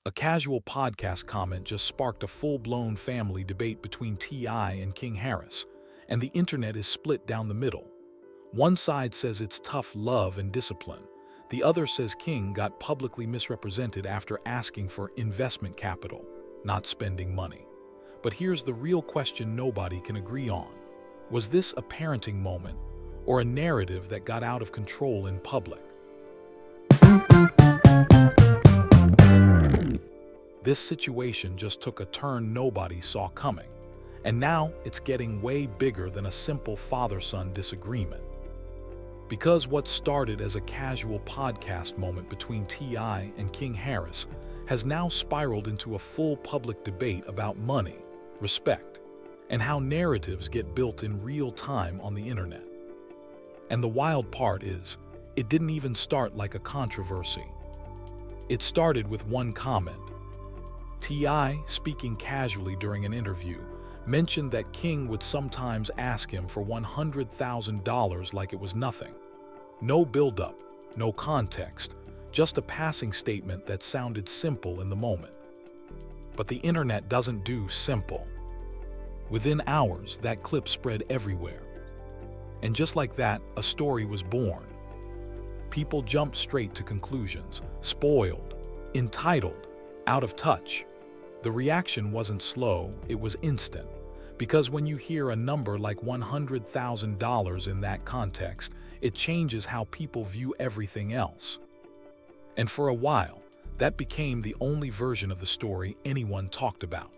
A casual podcast comment just sparked a full-blown family debate between T.I. and King Harris, and the internet is split down the middle. One side says it's tough love and discipline. The other says King got publicly misrepresented after asking for investment capital, not spending money. But here's the real question nobody can agree on. Was this a parenting moment or a narrative that got out of control in public? This situation just took a turn nobody saw coming, and now it's getting way bigger than a simple father-son disagreement. Because what started as a casual podcast moment between T.I. and King Harris has now spiraled into a full public debate about money, respect, and how narratives get built in real time on the internet. And the wild part is, it didn't even start like a controversy. It started with one comment. T.I., speaking casually during an interview, mentioned that King would sometimes ask him for $100,000 like it was nothing. No build-up, no context, just a passing statement that sounded simple in the moment. But the internet doesn't do simple. Within hours, that clip spread everywhere. And just like that, a story was born. People jumped straight to conclusions, spoiled, entitled, out of touch. The reaction wasn't slow, it was instant. Because when you hear a number like $100,000 in that context, it changes how people view everything else. And for a while, that became the only version of the story anyone talked about.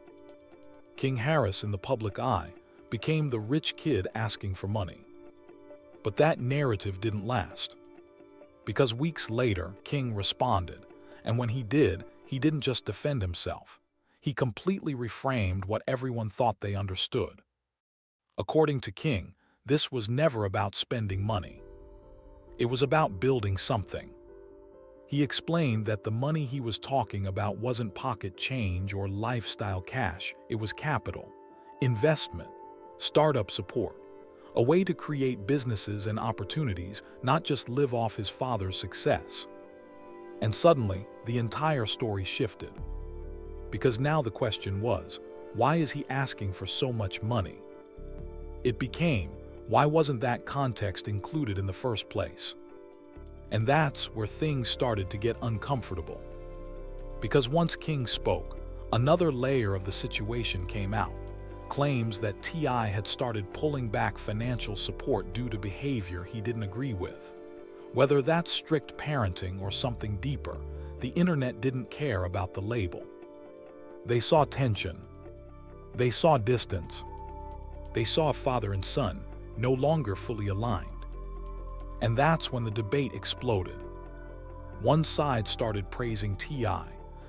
King Harris, in the public eye, became the rich kid asking for money. But that narrative didn't last. Because weeks later, King responded, and when he did, he didn't just defend himself. He completely reframed what everyone thought they understood. According to King, this was never about spending money. It was about building something. He explained that the money he was talking about wasn't pocket change or lifestyle cash. It was capital, investment, startup support, a way to create businesses and opportunities, not just live off his father's success. And suddenly, the entire story shifted. Because now the question was, why is he asking for so much money? It became, why wasn't that context included in the first place? And that's where things started to get uncomfortable. Because once King spoke, another layer of the situation came out. Claims that T.I. had started pulling back financial support due to behavior he didn't agree with. Whether that's strict parenting or something deeper, the internet didn't care about the label. They saw tension. They saw distance. They saw a father and son no longer fully aligned. And that's when the debate exploded. One side started praising T.I.,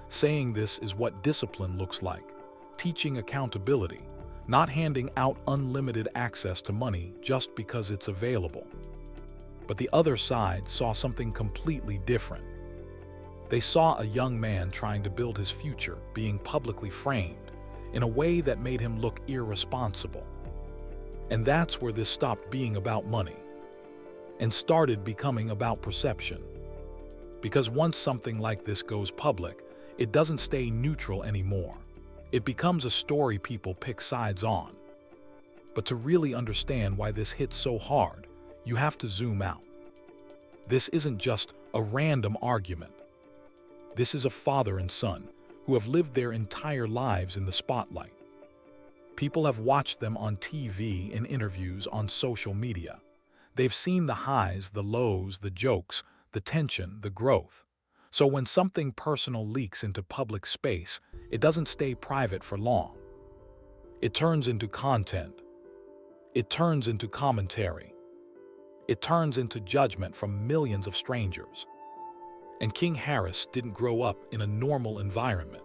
saying this is what discipline looks like, teaching accountability, not handing out unlimited access to money just because it's available. But the other side saw something completely different. They saw a young man trying to build his future being publicly framed in a way that made him look irresponsible. And that's where this stopped being about money and started becoming about perception. Because once something like this goes public, it doesn't stay neutral anymore. It becomes a story people pick sides on. But to really understand why this hits so hard, you have to zoom out. This isn't just a random argument. This is a father and son who have lived their entire lives in the spotlight. People have watched them on TV, in interviews, on social media. They've seen the highs, the lows, the jokes, the tension, the growth. So when something personal leaks into public space, it doesn't stay private for long. It turns into content. It turns into commentary. It turns into judgment from millions of strangers. And King Harris didn't grow up in a normal environment.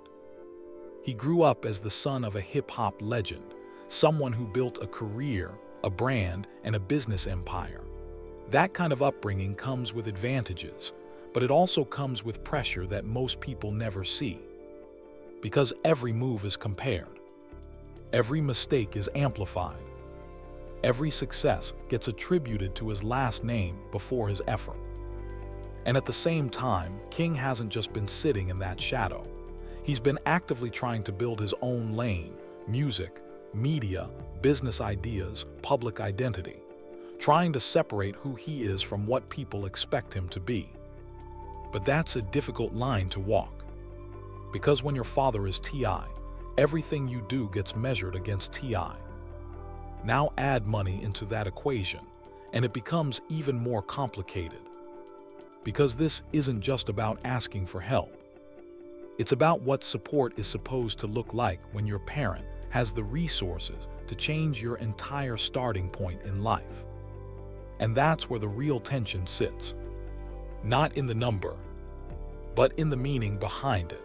He grew up as the son of a hip-hop legend, someone who built a career, a brand, and a business empire. That kind of upbringing comes with advantages, but it also comes with pressure that most people never see. Because every move is compared. Every mistake is amplified. Every success gets attributed to his last name before his effort. And at the same time, King hasn't just been sitting in that shadow. He's been actively trying to build his own lane: music, media, business ideas, public identity, trying to separate who he is from what people expect him to be. But that's a difficult line to walk. Because when your father is T.I., everything you do gets measured against T.I. Now add money into that equation, and it becomes even more complicated. Because this isn't just about asking for help. It's about what support is supposed to look like when your parent has the resources to change your entire starting point in life. And that's where the real tension sits. Not in the number, but in the meaning behind it.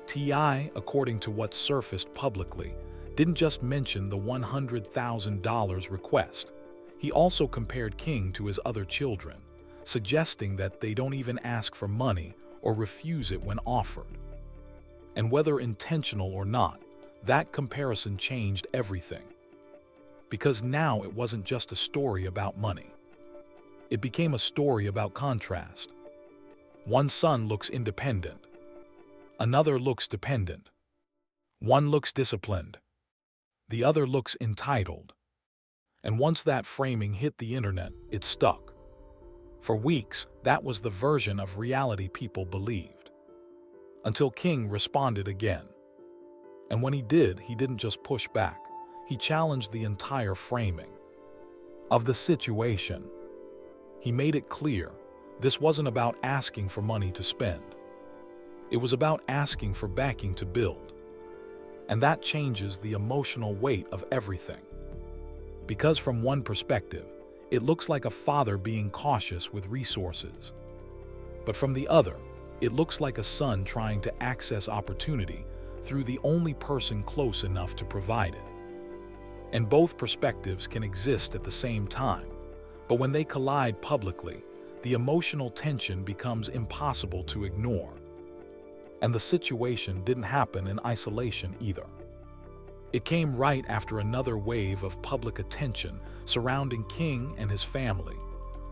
T.I., according to what surfaced publicly, didn't just mention the $100,000 request. He also compared King to his other children, suggesting that they don't even ask for money or refuse it when offered. And whether intentional or not, that comparison changed everything. Because now it wasn't just a story about money. It became a story about contrast. One son looks independent. Another looks dependent. One looks disciplined. The other looks entitled. And once that framing hit the internet, it stuck. For weeks, that was the version of reality people believed. Until King responded again. And when he did, he didn't just push back. He challenged the entire framing of the situation. He made it clear this wasn't about asking for money to spend. It was about asking for backing to build. And that changes the emotional weight of everything. Because from one perspective, it looks like a father being cautious with resources. But from the other, it looks like a son trying to access opportunity through the only person close enough to provide it. And both perspectives can exist at the same time, but when they collide publicly, the emotional tension becomes impossible to ignore. And the situation didn't happen in isolation either. It came right after another wave of public attention surrounding King and his family,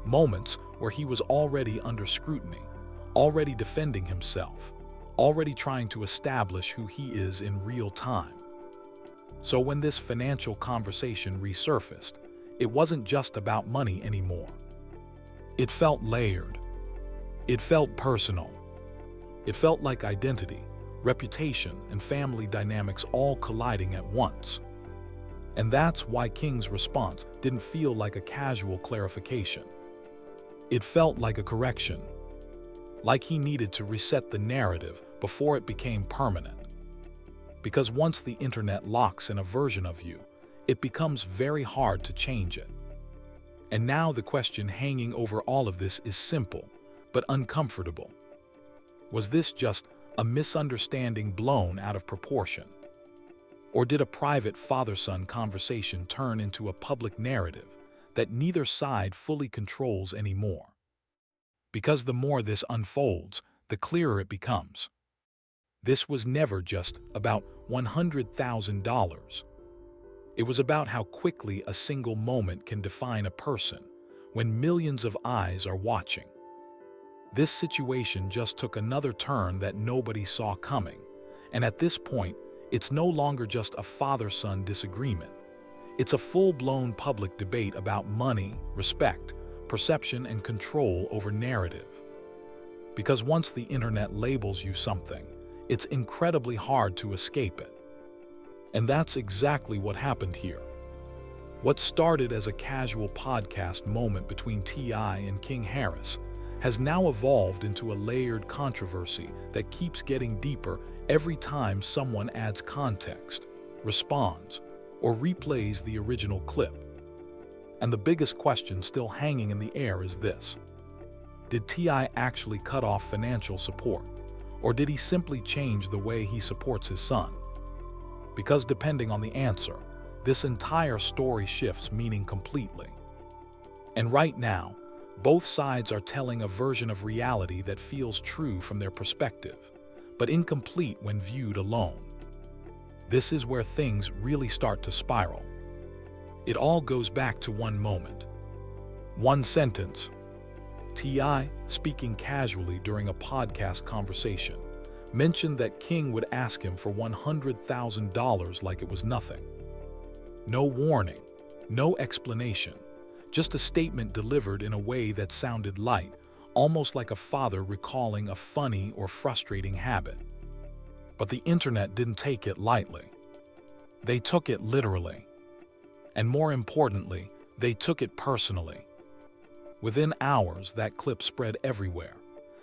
moments where he was already under scrutiny, already defending himself, already trying to establish who he is in real time. So when this financial conversation resurfaced, it wasn't just about money anymore. It felt layered. It felt personal. It felt like identity, reputation, and family dynamics all colliding at once. And that's why King's response didn't feel like a casual clarification. It felt like a correction, like he needed to reset the narrative before it became permanent. Because once the internet locks in a version of you, it becomes very hard to change it. And now the question hanging over all of this is simple, but uncomfortable. Was this just a misunderstanding blown out of proportion? Or did a private father-son conversation turn into a public narrative that neither side fully controls anymore? Because the more this unfolds, the clearer it becomes. This was never just about $100,000. It was about how quickly a single moment can define a person when millions of eyes are watching. This situation just took another turn that nobody saw coming, and at this point, it's no longer just a father-son disagreement. It's a full-blown public debate about money, respect, perception, and control over narrative. Because once the internet labels you something, it's incredibly hard to escape it. And that's exactly what happened here. What started as a casual podcast moment between T.I. and King Harris has now evolved into a layered controversy that keeps getting deeper every time someone adds context, responds, or replays the original clip. And the biggest question still hanging in the air is this: did T.I. actually cut off financial support, or did he simply change the way he supports his son? Because depending on the answer, this entire story shifts meaning completely. And right now, both sides are telling a version of reality that feels true from their perspective, but incomplete when viewed alone. This is where things really start to spiral. It all goes back to one moment. One sentence. T.I. speaking casually during a podcast conversation, mentioned that King would ask him for $100,000 like it was nothing. No warning, no explanation, just a statement delivered in a way that sounded light, almost like a father recalling a funny or frustrating habit. But the internet didn't take it lightly. They took it literally. And more importantly, they took it personally. Within hours, that clip spread everywhere.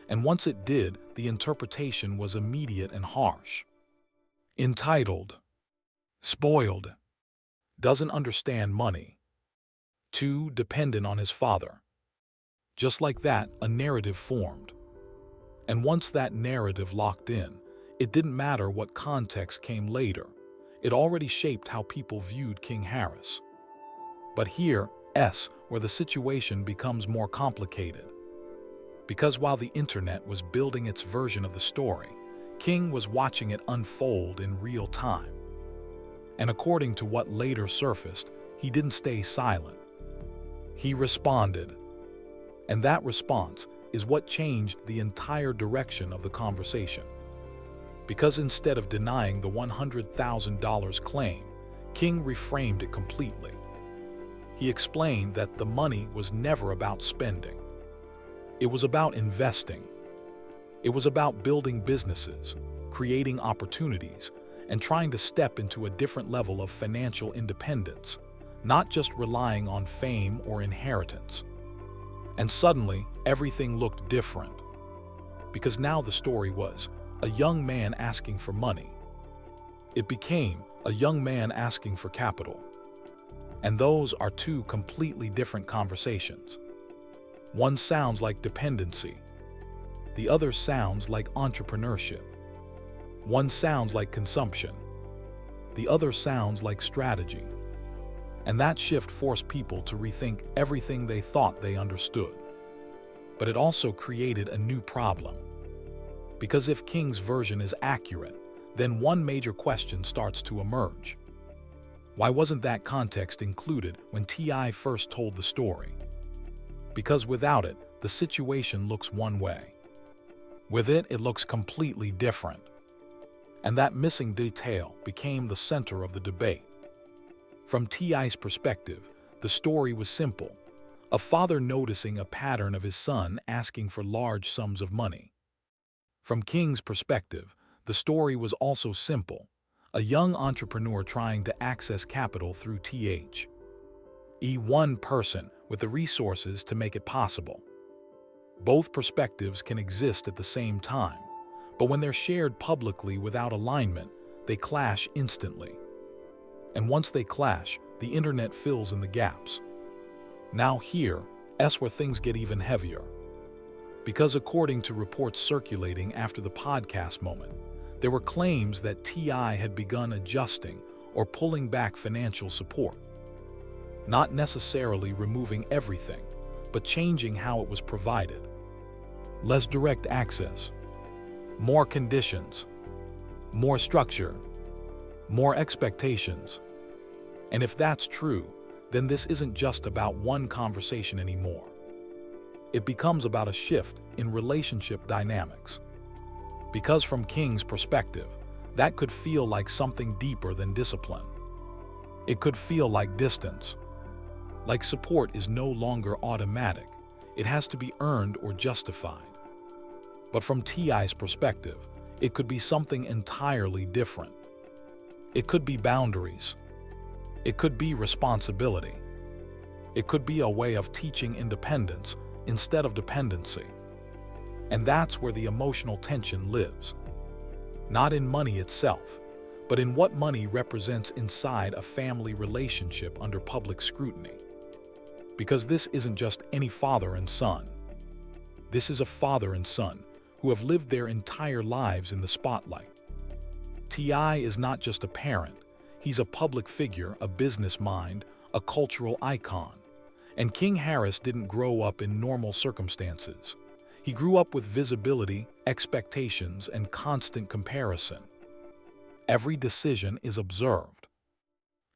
And once it did, the interpretation was immediate and harsh. Entitled, spoiled, doesn't understand money, too dependent on his father. Just like that, a narrative formed. And once that narrative locked in, it didn't matter what context came later. It already shaped how people viewed King Harris. But here's where the situation becomes more complicated. Because while the internet was building its version of the story, King was watching it unfold in real time. And according to what later surfaced, he didn't stay silent. He responded. And that response is what changed the entire direction of the conversation. Because instead of denying the $100,000 claim, King reframed it completely. He explained that the money was never about spending. It was about investing. It was about building businesses, creating opportunities, and trying to step into a different level of financial independence, not just relying on fame or inheritance. And suddenly, everything looked different. Because now the story was a young man asking for money. It became a young man asking for capital. And those are two completely different conversations. One sounds like dependency. The other sounds like entrepreneurship. One sounds like consumption. The other sounds like strategy. And that shift forced people to rethink everything they thought they understood. But it also created a new problem. Because if King's version is accurate, then one major question starts to emerge. Why wasn't that context included when T.I. first told the story? Because without it, the situation looks one way. With it, it looks completely different. And that missing detail became the center of the debate. From T.I.'s perspective, the story was simple. A father noticing a pattern of his son asking for large sums of money. From King's perspective, the story was also simple. A young entrepreneur trying to access capital through one person with the resources to make it possible. Both perspectives can exist at the same time, but when they're shared publicly without alignment, they clash instantly. And once they clash, the internet fills in the gaps. Now here's where things get even heavier. Because according to reports circulating after the podcast moment, there were claims that T.I. had begun adjusting or pulling back financial support. Not necessarily removing everything, but changing how it was provided. Less direct access, more conditions, more structure, more expectations. And if that's true, then this isn't just about one conversation anymore. It becomes about a shift in relationship dynamics. Because from King's perspective, that could feel like something deeper than discipline. It could feel like distance. Like support is no longer automatic. It has to be earned or justified. But from T.I.'s perspective, it could be something entirely different. It could be boundaries. It could be responsibility. It could be a way of teaching independence instead of dependency. And that's where the emotional tension lives. Not in money itself, but in what money represents inside a family relationship under public scrutiny. Because this isn't just any father and son. This is a father and son who have lived their entire lives in the spotlight. T.I. is not just a parent, he's a public figure, a business mind, a cultural icon. And King Harris didn't grow up in normal circumstances. He grew up with visibility, expectations, and constant comparison. Every decision is observed.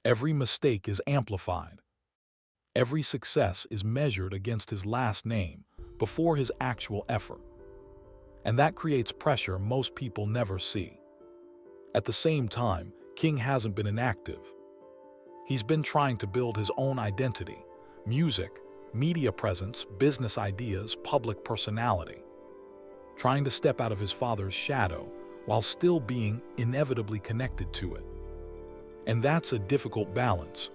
Every mistake is amplified. Every success is measured against his last name before his actual effort. And that creates pressure most people never see. At the same time, King hasn't been inactive. He's been trying to build his own identity, music, media presence, business ideas, public personality. Trying to step out of his father's shadow while still being inevitably connected to it. And that's a difficult balance.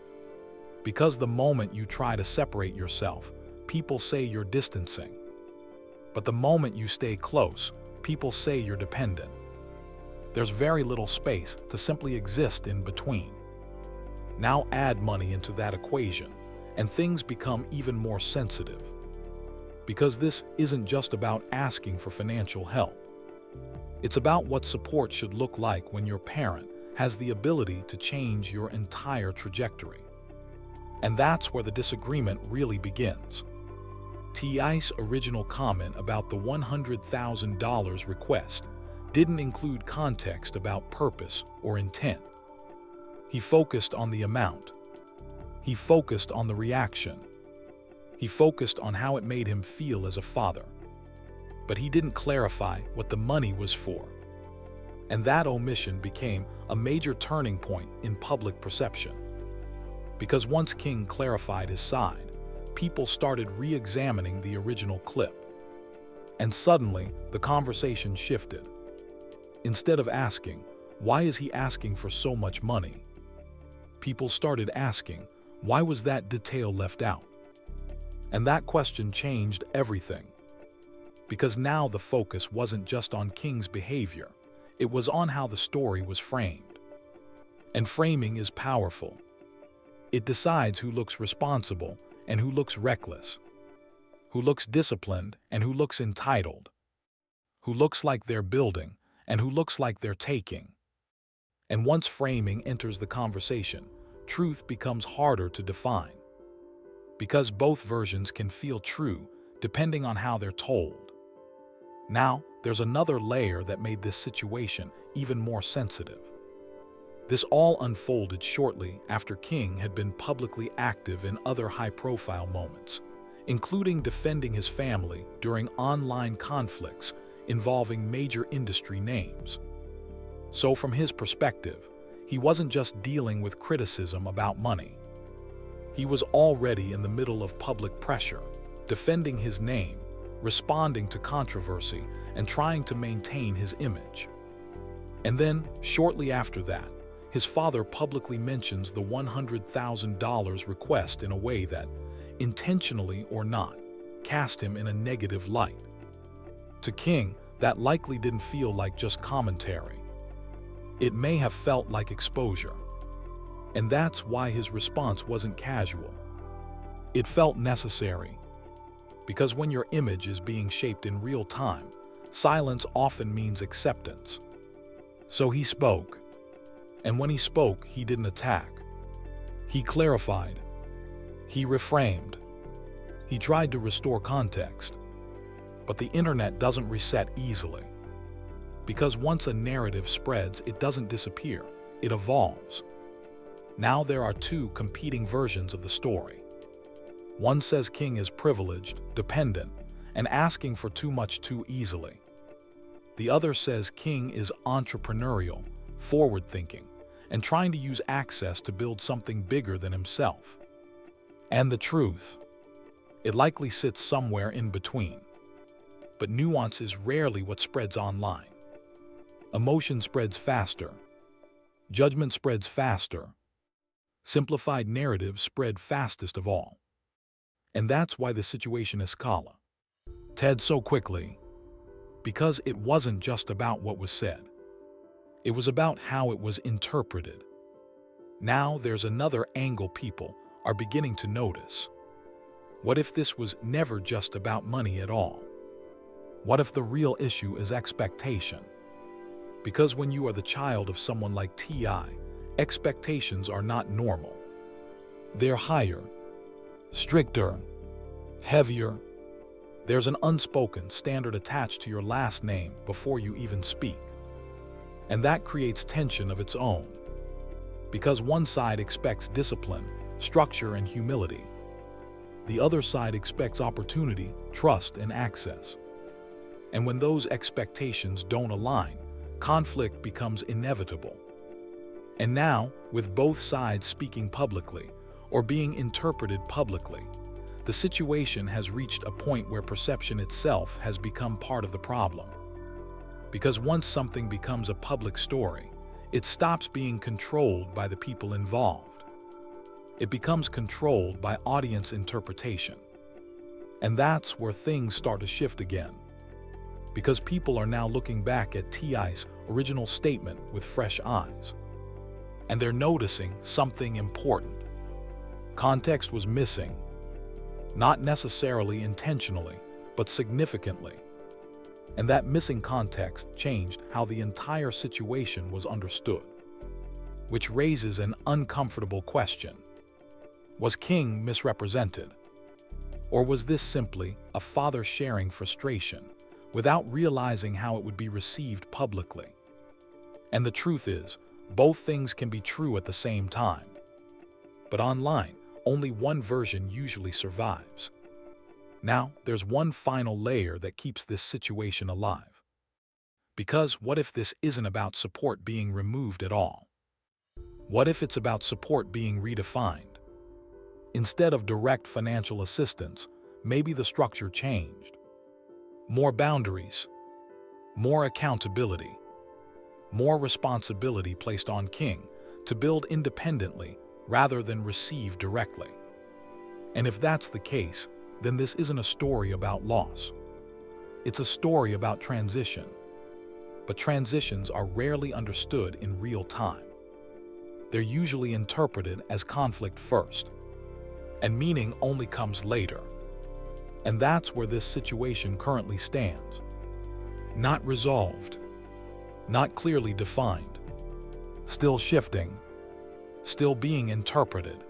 Because the moment you try to separate yourself, people say you're distancing. But the moment you stay close, people say you're dependent. There's very little space to simply exist in between. Now add money into that equation, and things become even more sensitive. Because this isn't just about asking for financial help. It's about what support should look like when your parent has the ability to change your entire trajectory. And that's where the disagreement really begins. T.I.'s original comment about the $100,000 request didn't include context about purpose or intent. He focused on the amount. He focused on the reaction. He focused on how it made him feel as a father. But he didn't clarify what the money was for. And that omission became a major turning point in public perception. Because once King clarified his side, people started re-examining the original clip. And suddenly, the conversation shifted. Instead of asking, "Why is he asking for so much money?" people started asking, "Why was that detail left out?" And that question changed everything. Because now the focus wasn't just on King's behavior, it was on how the story was framed. And framing is powerful. It decides who looks responsible and who looks reckless, who looks disciplined and who looks entitled, who looks like they're building and who looks like they're taking. And once framing enters the conversation, truth becomes harder to define. Because both versions can feel true depending on how they're told. Now, there's another layer that made this situation even more sensitive. This all unfolded shortly after King had been publicly active in other high-profile moments, including defending his family during online conflicts involving major industry names. So from his perspective, he wasn't just dealing with criticism about money. He was already in the middle of public pressure, defending his name, responding to controversy, and trying to maintain his image. And then, shortly after that, his father publicly mentions the $100,000 request in a way that, intentionally or not, cast him in a negative light. To King, that likely didn't feel like just commentary. It may have felt like exposure. And that's why his response wasn't casual. It felt necessary. Because when your image is being shaped in real time, silence often means acceptance. So he spoke. And when he spoke, he didn't attack. He clarified. He reframed. He tried to restore context. But the internet doesn't reset easily. Because once a narrative spreads, it doesn't disappear, it evolves. Now there are two competing versions of the story. One says King is privileged, dependent, and asking for too much too easily. The other says King is entrepreneurial, forward-thinking, and trying to use access to build something bigger than himself. And the truth, it likely sits somewhere in between. But nuance is rarely what spreads online. Emotion spreads faster. Judgment spreads faster. Simplified narratives spread fastest of all. And that's why the situation escalated so quickly. Because it wasn't just about what was said. It was about how it was interpreted. Now there's another angle people are beginning to notice. What if this was never just about money at all? What if the real issue is expectation? Because when you are the child of someone like T.I., expectations are not normal. They're higher, stricter, heavier. There's an unspoken standard attached to your last name before you even speak. And that creates tension of its own. Because one side expects discipline, structure, and humility. The other side expects opportunity, trust, and access. And when those expectations don't align, conflict becomes inevitable. And now, with both sides speaking publicly or being interpreted publicly, the situation has reached a point where perception itself has become part of the problem. Because once something becomes a public story, it stops being controlled by the people involved. It becomes controlled by audience interpretation. And that's where things start to shift again. Because people are now looking back at T.I.'s original statement with fresh eyes. And they're noticing something important. Context was missing, not necessarily intentionally, but significantly. And that missing context changed how the entire situation was understood. Which raises an uncomfortable question. Was King misrepresented? Or was this simply a father sharing frustration without realizing how it would be received publicly? And the truth is, both things can be true at the same time. But online, only one version usually survives. Now, there's one final layer that keeps this situation alive. Because what if this isn't about support being removed at all? What if it's about support being redefined? Instead of direct financial assistance, maybe the structure changed. More boundaries, more accountability, more responsibility placed on King to build independently rather than receive directly. And if that's the case, then this isn't a story about loss. It's a story about transition. But transitions are rarely understood in real time. They're usually interpreted as conflict first, and meaning only comes later. And that's where this situation currently stands. Not resolved, not clearly defined, still shifting, still being interpreted.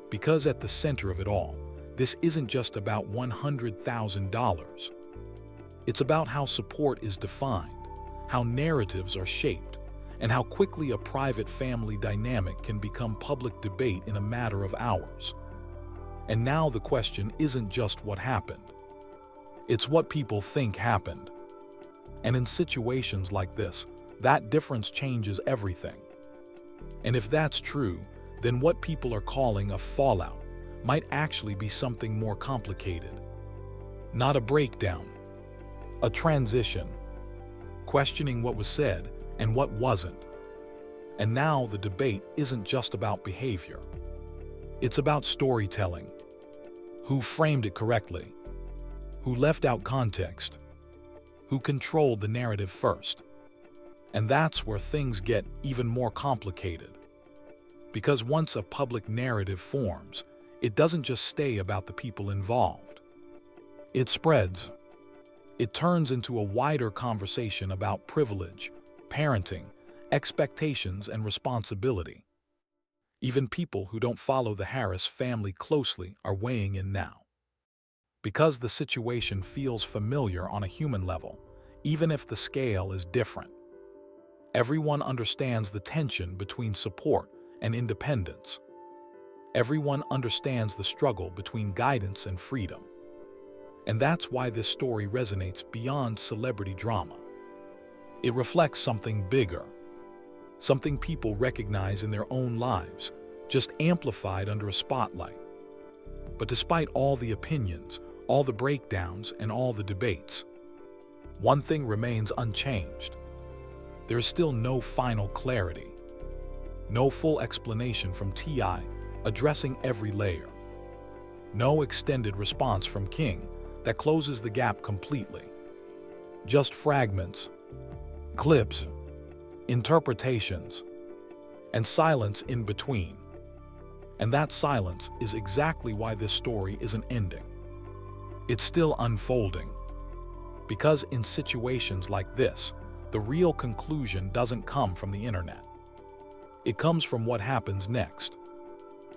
Because at the center of it all, this isn't just about $100,000. It's about how support is defined, how narratives are shaped, and how quickly a private family dynamic can become public debate in a matter of hours. And now the question isn't just what happened. It's what people think happened. And in situations like this, that difference changes everything. And if that's true, then what people are calling a fallout might actually be something more complicated. Not a breakdown, a transition, questioning what was said and what wasn't. And now the debate isn't just about behavior. It's about storytelling. Who framed it correctly? Who left out context? Who controlled the narrative first? And that's where things get even more complicated. Because once a public narrative forms, it doesn't just stay about the people involved. It spreads. It turns into a wider conversation about privilege, parenting, expectations, and responsibility. Even people who don't follow the Harris family closely are weighing in now. Because the situation feels familiar on a human level, even if the scale is different. Everyone understands the tension between support and independence. Everyone understands the struggle between guidance and freedom. And that's why this story resonates beyond celebrity drama. It reflects something bigger, something people recognize in their own lives, just amplified under a spotlight. But despite all the opinions, all the breakdowns, and all the debates, one thing remains unchanged. There is still no final clarity, no full explanation from T.I. addressing every layer, no extended response from King that closes the gap completely. Just fragments, clips, interpretations, and silence in between. And that silence is exactly why this story isn't ending. It's still unfolding. Because in situations like this, the real conclusion doesn't come from the internet. It comes from what happens next.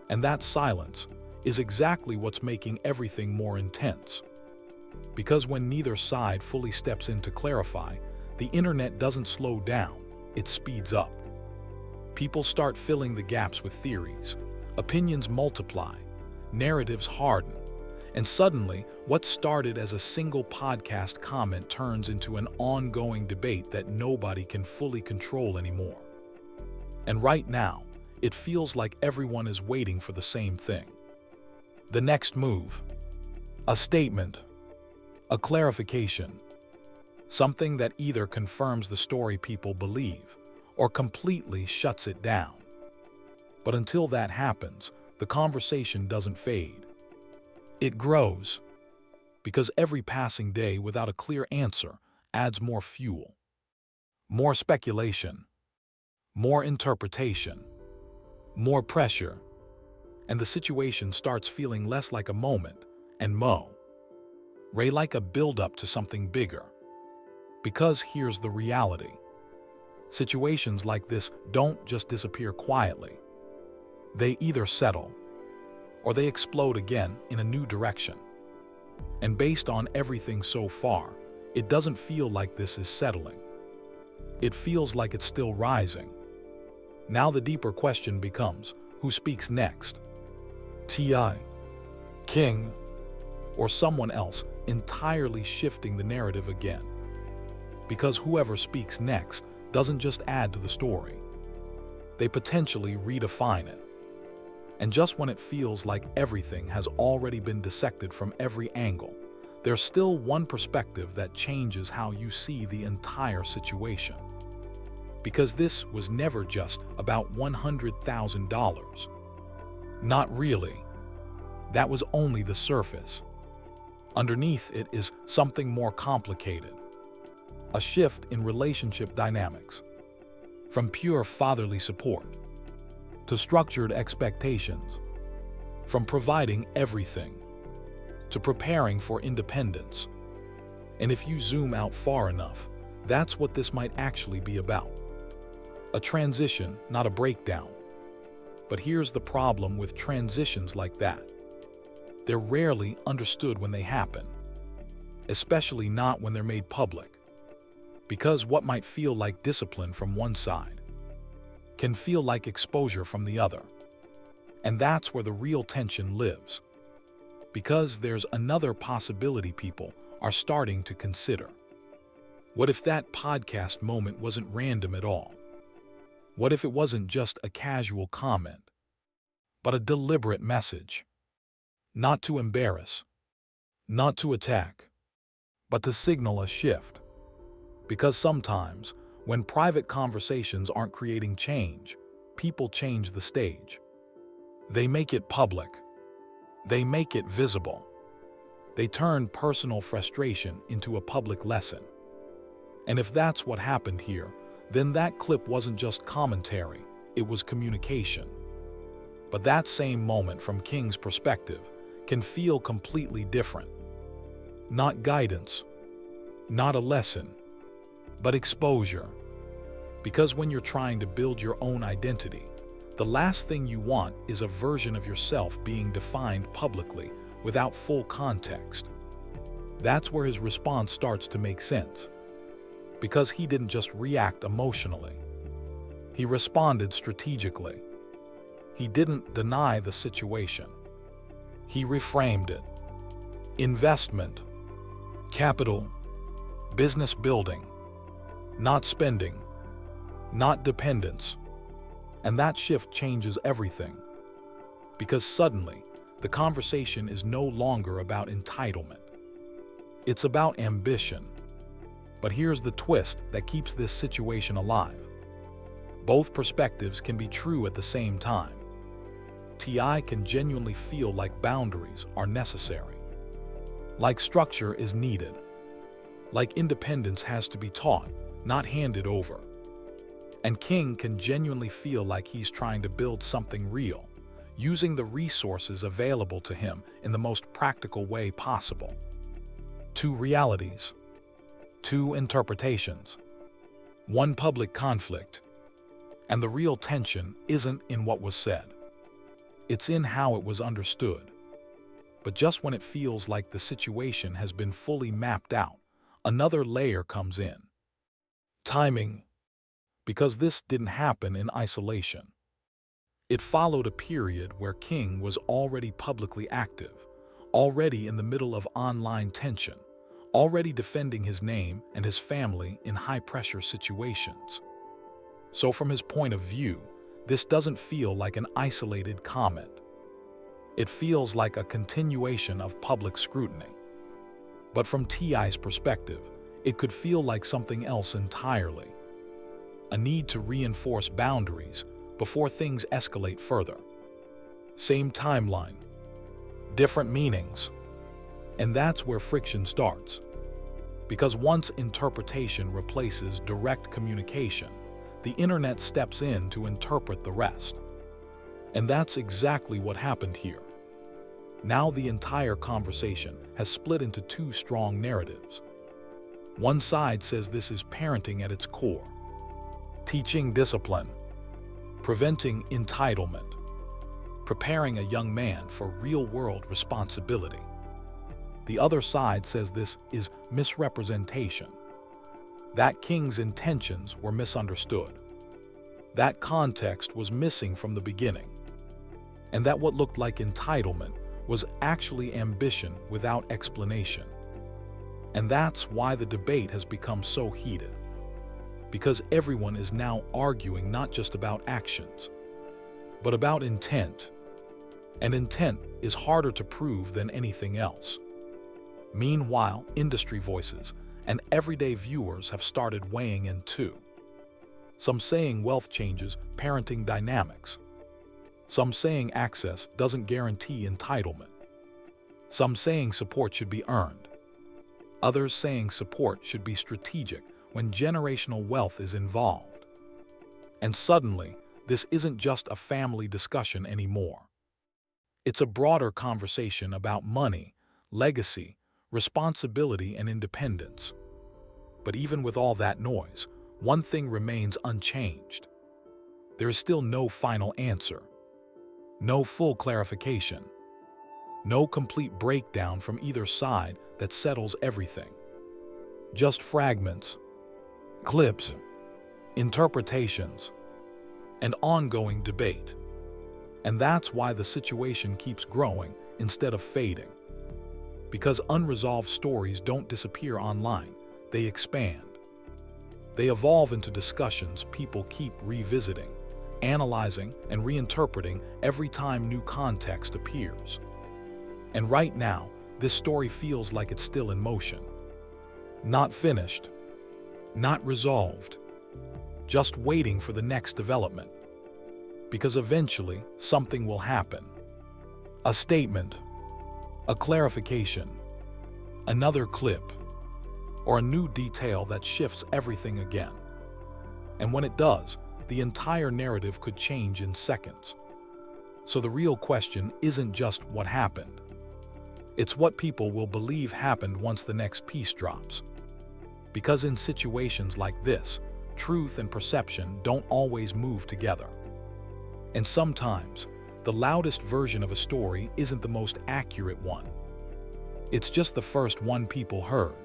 And that silence is exactly what's making everything more intense. Because when neither side fully steps in to clarify, the internet doesn't slow down, it speeds up. People start filling the gaps with theories, opinions multiply, narratives harden, And suddenly, what started as a single podcast comment turns into an ongoing debate that nobody can fully control anymore. And right now, it feels like everyone is waiting for the same thing. The next move. A statement. A clarification. Something that either confirms the story people believe or completely shuts it down. But until that happens, the conversation doesn't fade. It grows, because every passing day without a clear answer adds more fuel, more speculation, more interpretation, more pressure, and the situation starts feeling less like a moment and more like a build-up to something bigger. Because here's the reality. Situations like this don't just disappear quietly. They either settle or they explode again in a new direction. And based on everything so far, it doesn't feel like this is settling. It feels like it's still rising. Now the deeper question becomes, who speaks next? T.I., King, or someone else entirely shifting the narrative again? Because whoever speaks next doesn't just add to the story. They potentially redefine it. And just when it feels like everything has already been dissected from every angle, there's still one perspective that changes how you see the entire situation. Because this was never just about $100,000. Not really. That was only the surface. Underneath it is something more complicated. A shift in relationship dynamics. From pure fatherly support to structured expectations. From providing everything to preparing for independence. And if you zoom out far enough, that's what this might actually be about. A transition, not a breakdown. But here's the problem with transitions like that. They're rarely understood when they happen, especially not when they're made public. Because what might feel like discipline from one side can feel like exposure from the other. And that's where the real tension lives. Because there's another possibility people are starting to consider. What if that podcast moment wasn't random at all? What if it wasn't just a casual comment, but a deliberate message? Not to embarrass, not to attack, but to signal a shift. Because sometimes, when private conversations aren't creating change, people change the stage. They make it public. They make it visible. They turn personal frustration into a public lesson. And if that's what happened here, then that clip wasn't just commentary, it was communication. But that same moment from King's perspective can feel completely different. Not guidance, not a lesson, but exposure. Because when you're trying to build your own identity, the last thing you want is a version of yourself being defined publicly without full context. That's where his response starts to make sense. Because he didn't just react emotionally. He responded strategically. He didn't deny the situation. He reframed it. Investment, capital, business building, not spending, not dependence. And that shift changes everything. Because suddenly, the conversation is no longer about entitlement. It's about ambition. But here's the twist that keeps this situation alive. Both perspectives can be true at the same time. T.I. can genuinely feel like boundaries are necessary. Like structure is needed. Like independence has to be taught, not handed over. And King can genuinely feel like he's trying to build something real, using the resources available to him in the most practical way possible. Two realities. Two interpretations, one public conflict, and the real tension isn't in what was said. It's in how it was understood. But just when it feels like the situation has been fully mapped out, another layer comes in. Timing, because this didn't happen in isolation. It followed a period where King was already publicly active, already in the middle of online tension, already defending his name and his family in high-pressure situations. So from his point of view, this doesn't feel like an isolated comment. It feels like a continuation of public scrutiny. But from T.I.'s perspective, it could feel like something else entirely. A need to reinforce boundaries before things escalate further. Same timeline, different meanings. And that's where friction starts. Because once interpretation replaces direct communication, the internet steps in to interpret the rest. And that's exactly what happened here. Now the entire conversation has split into two strong narratives. One side says this is parenting at its core, teaching discipline, preventing entitlement, preparing a young man for real-world responsibility. The other side says this is misrepresentation, that King's intentions were misunderstood, that context was missing from the beginning, and that what looked like entitlement was actually ambition without explanation. And that's why the debate has become so heated. Because everyone is now arguing not just about actions, but about intent. And intent is harder to prove than anything else. Meanwhile, industry voices and everyday viewers have started weighing in too. Some saying wealth changes parenting dynamics. Some saying access doesn't guarantee entitlement. Some saying support should be earned. Others saying support should be strategic when generational wealth is involved. And suddenly, this isn't just a family discussion anymore. It's a broader conversation about money, legacy, responsibility, and independence. But even with all that noise, one thing remains unchanged. There is still no final answer, no full clarification, no complete breakdown from either side that settles everything. Just fragments, clips, interpretations, and ongoing debate. And that's why the situation keeps growing instead of fading. Because unresolved stories don't disappear online, they expand. They evolve into discussions people keep revisiting, analyzing, and reinterpreting every time new context appears. And right now, this story feels like it's still in motion. Not finished, not resolved, just waiting for the next development. Because eventually, something will happen. A statement, a clarification, another clip, or a new detail that shifts everything again. And when it does, the entire narrative could change in seconds. So the real question isn't just what happened. It's what people will believe happened once the next piece drops. Because in situations like this, truth and perception don't always move together. And sometimes, the loudest version of a story isn't the most accurate one. It's just the first one people heard.